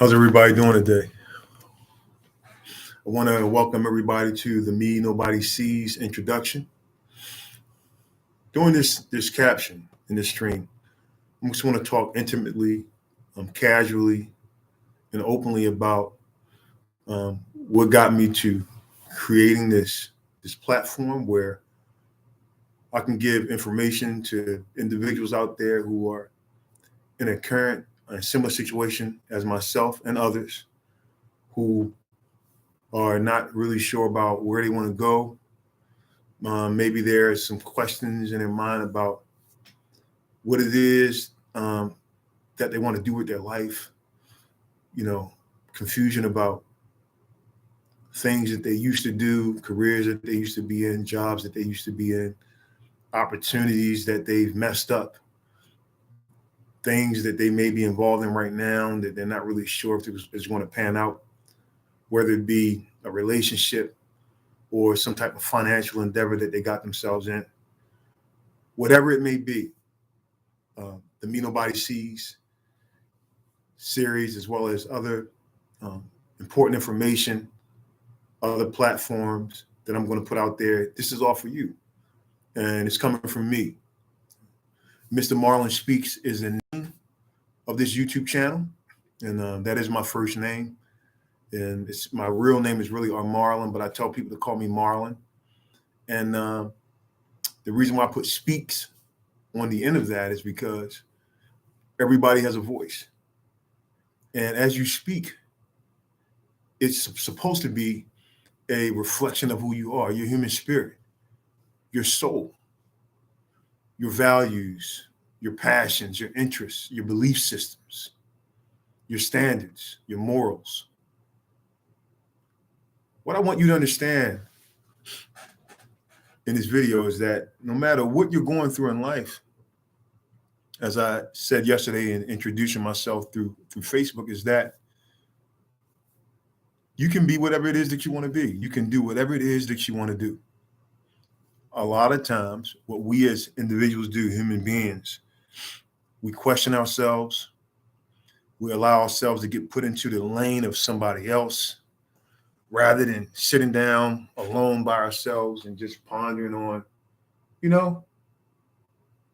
How's everybody doing today? I want to welcome everybody to the Me Nobody Sees introduction. During this caption in this stream, I just want to talk intimately, casually, and openly about what got me to creating this platform where I can give information to individuals out there who are in a current similar situation as myself and others who are not really sure about where they want to go. Maybe there are some questions in their mind about what it is that they want to do with their life. Confusion about things that they used to do, careers that they used to be in, jobs that they used to be in, opportunities that they've messed up, things that they may be involved in right now that they're not really sure if it's going to pan out, whether it be a relationship or some type of financial endeavor that they got themselves in. Whatever it may be, the Me Nobody Sees series, as well as other important information, other platforms that I'm going to put out there. This is all for you. And it's coming from me. Mr. Marlon Speaks is the name of this YouTube channel. And that is my first name. And my real name is really Marlon, but I tell people to call me Marlon. And the reason why I put Speaks on the end of that is because everybody has a voice. And as you speak, it's supposed to be a reflection of who you are, your human spirit, your soul, your values, your passions, your interests, your belief systems, your standards, your morals. What I want you to understand in this video is that no matter what you're going through in life, as I said yesterday in introducing myself through Facebook, is that you can be whatever it is that you want to be. You can do whatever it is that you want to do. A lot of times, what we as individuals do, human beings, we question ourselves. We allow ourselves to get put into the lane of somebody else rather than sitting down alone by ourselves and just pondering on,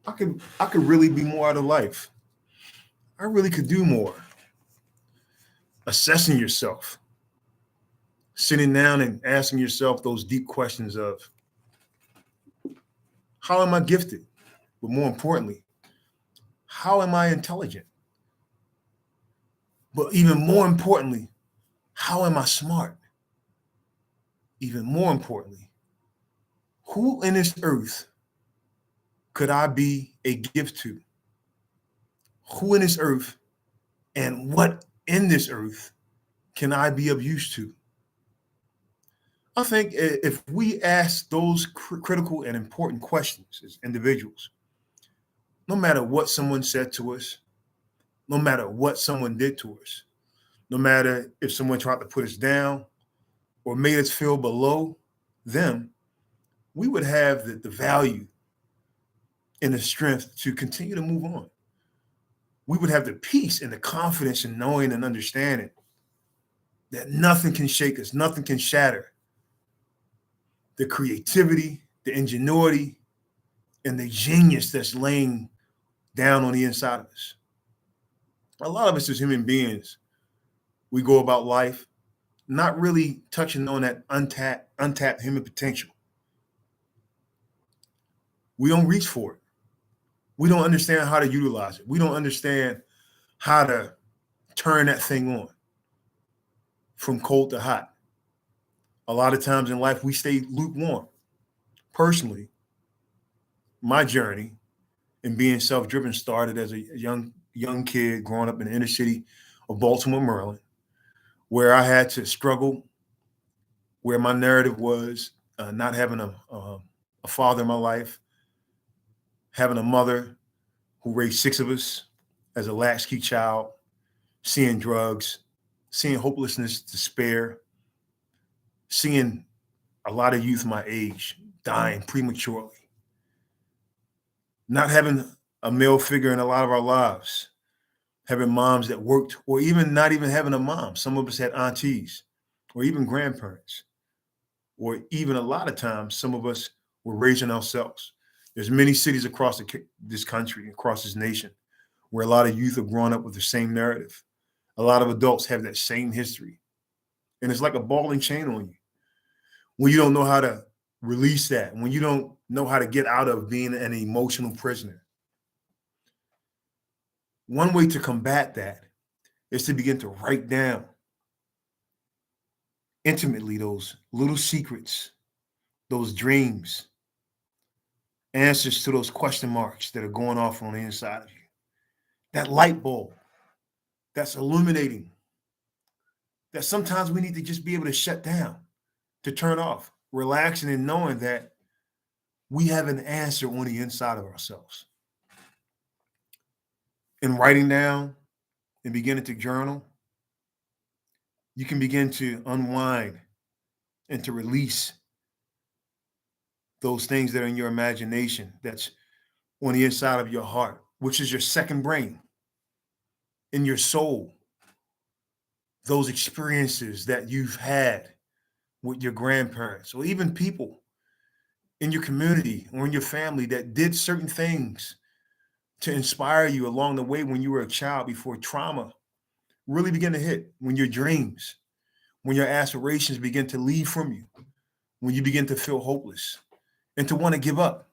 I could really be more out of life. I really could do more. Assessing yourself, sitting down and asking yourself those deep questions of, how am I gifted? But more importantly, how am I intelligent? But even more importantly, how am I smart? Even more importantly, who in this earth could I be a gift to? Who in this earth and what in this earth can I be of use to? I think if we ask those critical and important questions as individuals, no matter what someone said to us, no matter what someone did to us, no matter if someone tried to put us down or made us feel below them, we would have the value and the strength to continue to move on. We would have the peace and the confidence in knowing and understanding that nothing can shake us, nothing can shatter the creativity, the ingenuity, and the genius that's laying down on the inside of us. A lot of us as human beings, we go about life not really touching on that untapped human potential. We don't reach for it. We don't understand how to utilize it. We don't understand how to turn that thing on from cold to hot. A lot of times in life, we stay lukewarm. Personally, my journey in being self-driven started as a young kid growing up in the inner city of Baltimore, Maryland, where I had to struggle, where my narrative was not having a father in my life, having a mother who raised six of us as a latchkey child, seeing drugs, seeing hopelessness, despair, seeing a lot of youth my age dying prematurely, not having a male figure in a lot of our lives, having moms that worked, or even not even having a mom. Some of us had aunties or even grandparents, or even a lot of times, some of us were raising ourselves. There's many cities across this country, across this nation, where a lot of youth are growing up with the same narrative. A lot of adults have that same history. And it's like a ball and chain on you. When you don't know how to release that, when you don't know how to get out of being an emotional prisoner. One way to combat that is to begin to write down intimately those little secrets, those dreams, answers to those question marks that are going off on the inside of you. That light bulb that's illuminating, that sometimes we need to just be able to shut down, to turn off, relaxing and knowing that we have an answer on the inside of ourselves. In writing down and beginning to journal, you can begin to unwind and to release those things that are in your imagination, that's on the inside of your heart, which is your second brain, in your soul. Those experiences that you've had with your grandparents, or even people in your community or in your family that did certain things to inspire you along the way when you were a child, before trauma really began to hit, when your dreams, when your aspirations begin to leave from you, when you begin to feel hopeless and to want to give up.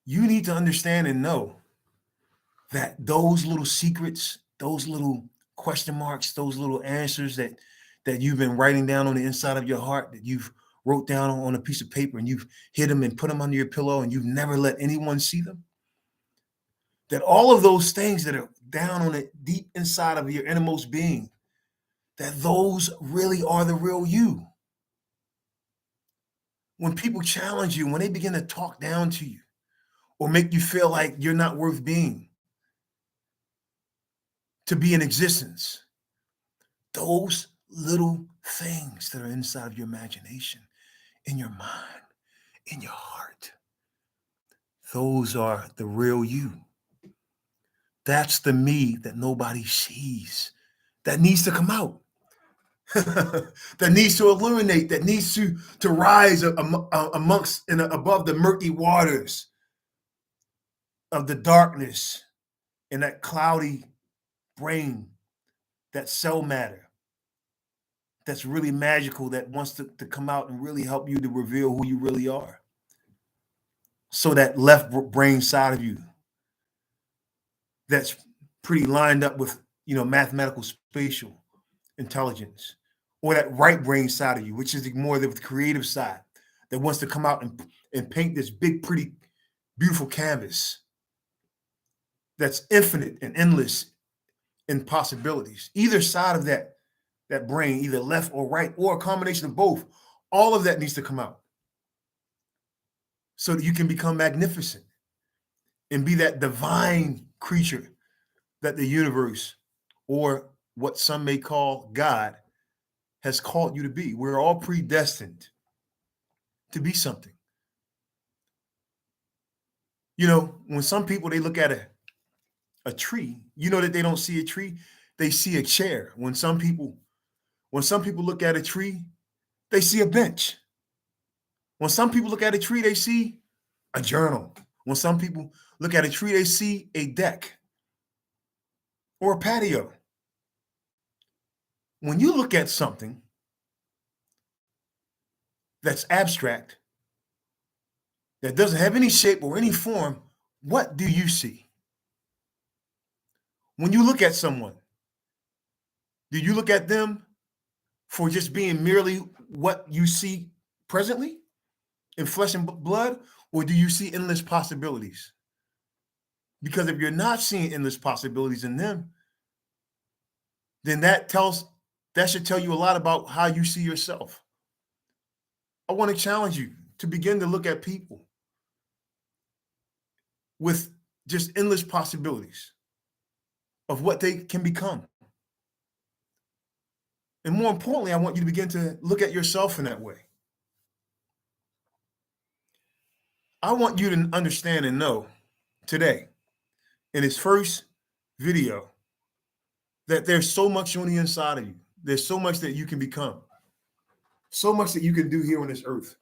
You need to understand and know that those little secrets, those little question marks, those little answers that you've been writing down on the inside of your heart, that you've wrote down on a piece of paper and you've hid them and put them under your pillow and you've never let anyone see them, that all of those things that are down on it deep inside of your innermost being, that those really are the real you. When people challenge you, when they begin to talk down to you or make you feel like you're not worth being, to be in existence, those little things that are inside of your imagination, in your mind, in your heart, those are the real you. That's the me that nobody sees, that needs to come out, that needs to illuminate, that needs to rise amongst and above the murky waters of the darkness and that cloudy brain, that cell matter that's really magical, that wants to come out and really help you to reveal who you really are. So that left brain side of you that's pretty lined up with, mathematical spatial intelligence, or that right brain side of you, which is more the creative side, that wants to come out and paint this big, pretty, beautiful canvas that's infinite and endless in possibilities. Either side of that brain, either left or right, or a combination of both, all of that needs to come out so that you can become magnificent and be that divine creature that the universe, or what some may call God, has called you to be. We're all predestined to be something. When some people, they look at a tree, that they don't see a tree, they see a chair. When some people look at a tree, they see a bench. When some people look at a tree, they see a journal. When some people look at a tree, they see a deck or a patio. When you look at something that's abstract, that doesn't have any shape or any form, what do you see? When you look at someone, do you look at them for just being merely what you see presently in flesh and blood, or do you see endless possibilities? Because if you're not seeing endless possibilities in them, then that should tell you a lot about how you see yourself. I want to challenge you to begin to look at people with just endless possibilities of what they can become. And more importantly, I want you to begin to look at yourself in that way. I want you to understand and know today in his first video that there's so much on the inside of you. There's so much that you can become, so much that you can do here on this earth.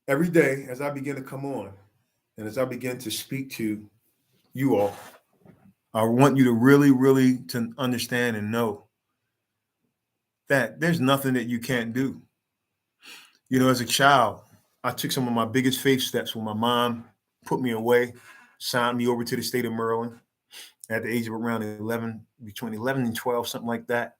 Every day, as I begin to come on and as I begin to speak to you all, I want you to really, really to understand and know that there's nothing that you can't do. You know, as a child, I took some of my biggest faith steps when my mom put me away, signed me over to the state of Maryland at the age of around 11, between 11 and 12, something like that.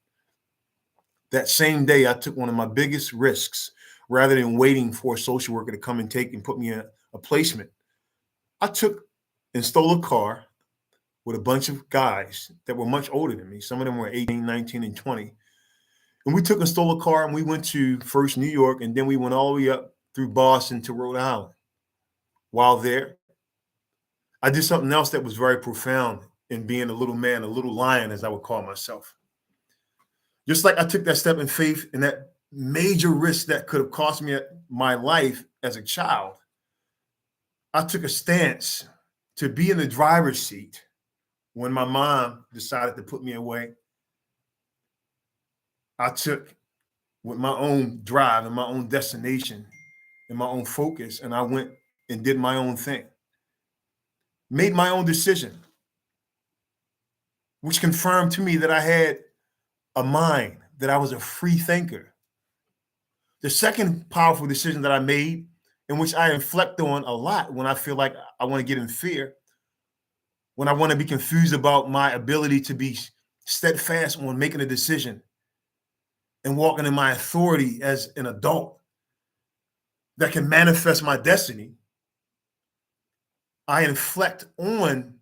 That same day, I took one of my biggest risks. Rather than waiting for a social worker to come and take and put me in a placement, I took and stole a car with a bunch of guys that were much older than me. Some of them were 18, 19, and 20. And we took and stole a car and we went to first New York, and then we went all the way up through Boston to Rhode Island. While there, I did something else that was very profound in being a little man, a little lion, as I would call myself. Just like I took that step in faith and that major risk that could have cost me my life as a child, I took a stance to be in the driver's seat when my mom decided to put me away. I took with my own drive and my own destination and my own focus, and I went and did my own thing, made my own decision, which confirmed to me that I had a mind, that I was a free thinker. The second powerful decision that I made, in which I reflect on a lot when I feel like I want to get in fear, when I want to be confused about my ability to be steadfast on making a decision and walking in my authority as an adult that can manifest my destiny, I inflect on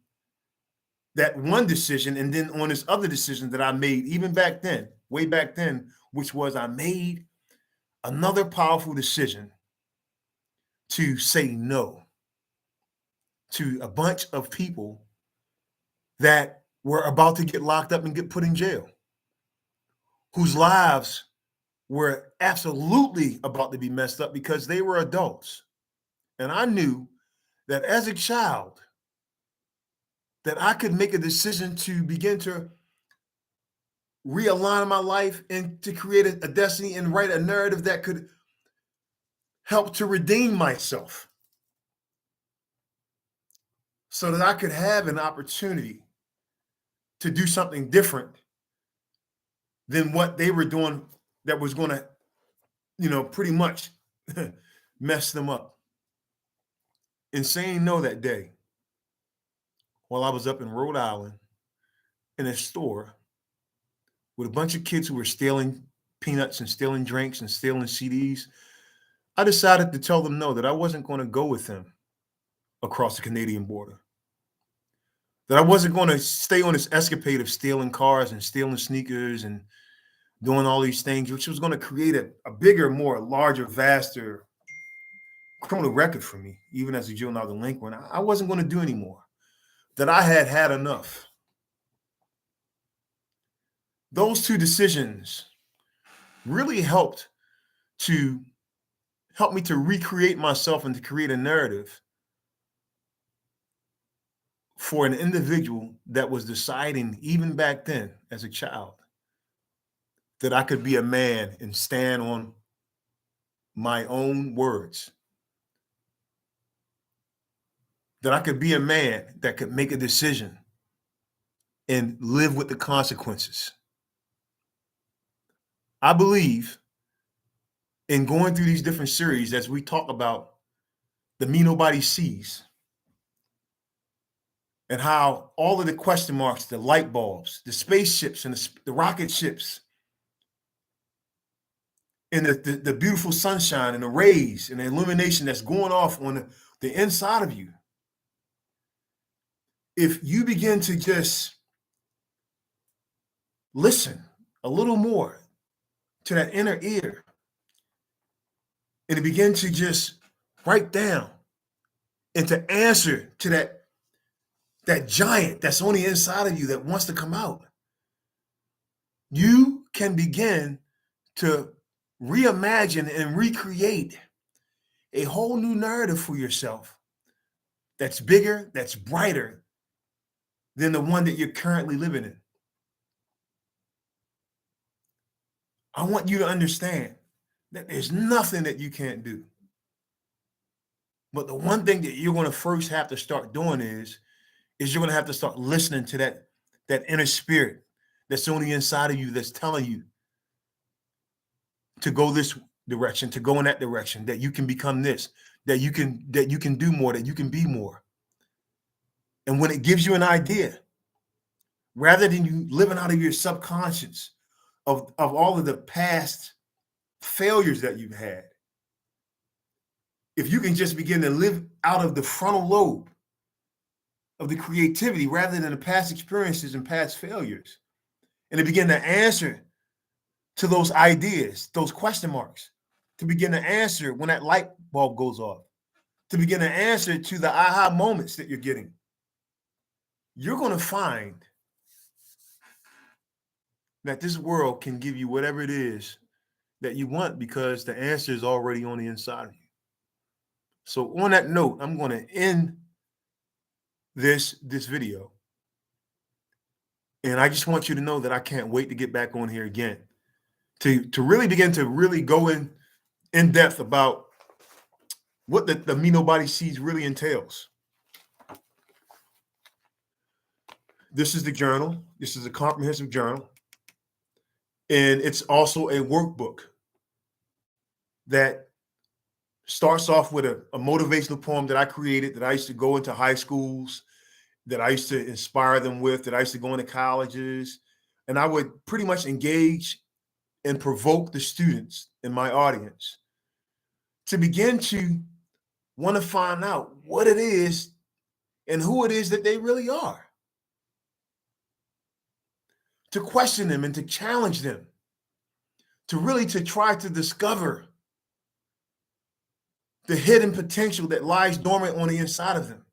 that one decision and then on this other decision that I made even back then, way back then, which was I made another powerful decision to say no to a bunch of people that were about to get locked up and get put in jail, whose lives were absolutely about to be messed up because they were adults. And I knew that as a child, that I could make a decision to begin to realign my life and to create a destiny and write a narrative that could help to redeem myself so that I could have an opportunity to do something different than what they were doing that was going to, pretty much mess them up. In saying no that day, while I was up in Rhode Island in a store with a bunch of kids who were stealing peanuts and stealing drinks and stealing CDs, I decided to tell them no, that I wasn't going to go with them across the Canadian border, that I wasn't going to stay on this escapade of stealing cars and stealing sneakers and doing all these things, which was going to create a bigger, more larger, vaster criminal record for me, even as a juvenile delinquent. I wasn't going to do anymore, that I had had enough. Those two decisions really helped me to recreate myself and to create a narrative for an individual that was deciding, even back then as a child, that I could be a man and stand on my own words, that I could be a man that could make a decision and live with the consequences. I believe in going through these different series as we talk about the me nobody sees, and how all of the question marks, the light bulbs, the spaceships and the rocket ships, and the beautiful sunshine and the rays and the illumination that's going off on the inside of you. If you begin to just listen a little more to that inner ear and to begin to just write down and to answer to that giant that's on the inside of you that wants to come out, you can begin to reimagine and recreate a whole new narrative for yourself that's bigger, that's brighter than the one that you're currently living in. I want you to understand that there's nothing that you can't do. But the one thing that you're going to first have to start doing is you're going to have to start listening to that inner spirit that's on the inside of you that's telling you to go this direction, to go in that direction, that you can become this, that you can do more, that you can be more. And when it gives you an idea, rather than you living out of your subconscious of all of the past failures that you've had, if you can just begin to live out of the frontal lobe of the creativity rather than the past experiences and past failures, and to begin to answer to those ideas, those question marks, to begin to answer when that light bulb goes off, to begin to answer to the aha moments that you're getting, you're going to find that this world can give you whatever it is that you want, because the answer is already on the inside of you. So on that note, I'm going to end this video. And I just want you to know that I can't wait to get back on here again to really begin to really go in depth about what the Me Nobody Sees really entails. This is the journal. This is a comprehensive journal. And it's also a workbook that starts off with a motivational poem that I created, that I used to go into high schools, that I used to inspire them with, that I used to go into colleges. And I would pretty much engage and provoke the students in my audience to begin to want to find out what it is and who it is that they really are. To question them and to challenge them, to really to try to discover the hidden potential that lies dormant on the inside of them,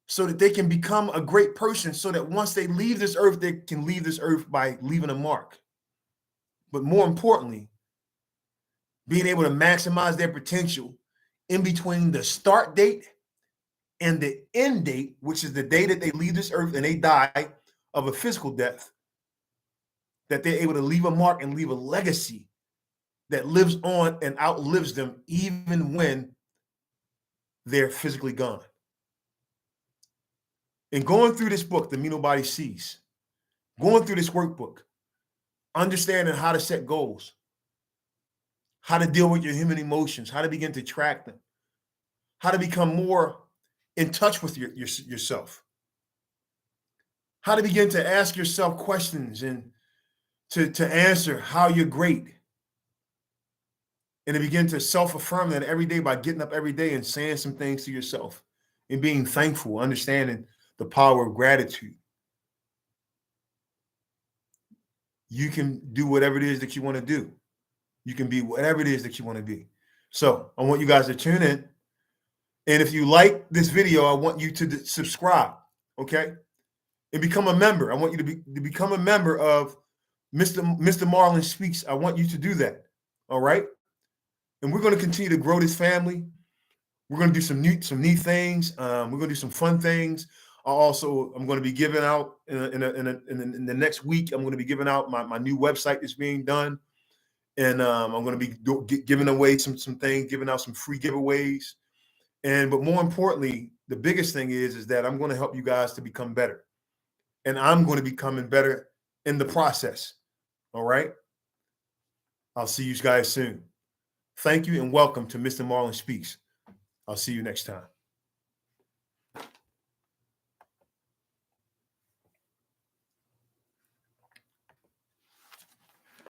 so that they can become a great person, so that once they leave this earth, they can leave this earth by leaving a mark. But more importantly, being able to maximize their potential in between the start date and the end date, which is the day that they leave this earth and they die of a physical death, that they're able to leave a mark and leave a legacy that lives on and outlives them even when they're physically gone. And going through this book, The Me Nobody Sees, going through this workbook, understanding how to set goals, how to deal with your human emotions, how to begin to track them, how to become more in touch with yourself, how to begin to ask yourself questions and to answer how you're great, and to begin to self-affirm that every day by getting up every day and saying some things to yourself and being thankful, understanding the power of gratitude. You can do whatever it is that you want to do. You can be whatever it is that you want to be. So I want you guys to tune in. And if you like this video, I want you to subscribe, okay? And become a member. I want you to become a member of Mr. Marlon Speaks. I want you to do that, all right? And we're going to continue to grow this family. We're going to do some neat things. We're going to do some fun things. I'm going to be giving out in the next week. I'm going to be giving out my new website that's being done, and I'm going to be giving away some things, giving out some free giveaways. But more importantly, the biggest thing is that I'm going to help you guys to become better, and I'm going to be becoming better in the process. All right. I'll see you guys soon. Thank you and welcome to Mr. Marlon Speaks. I'll see you next time.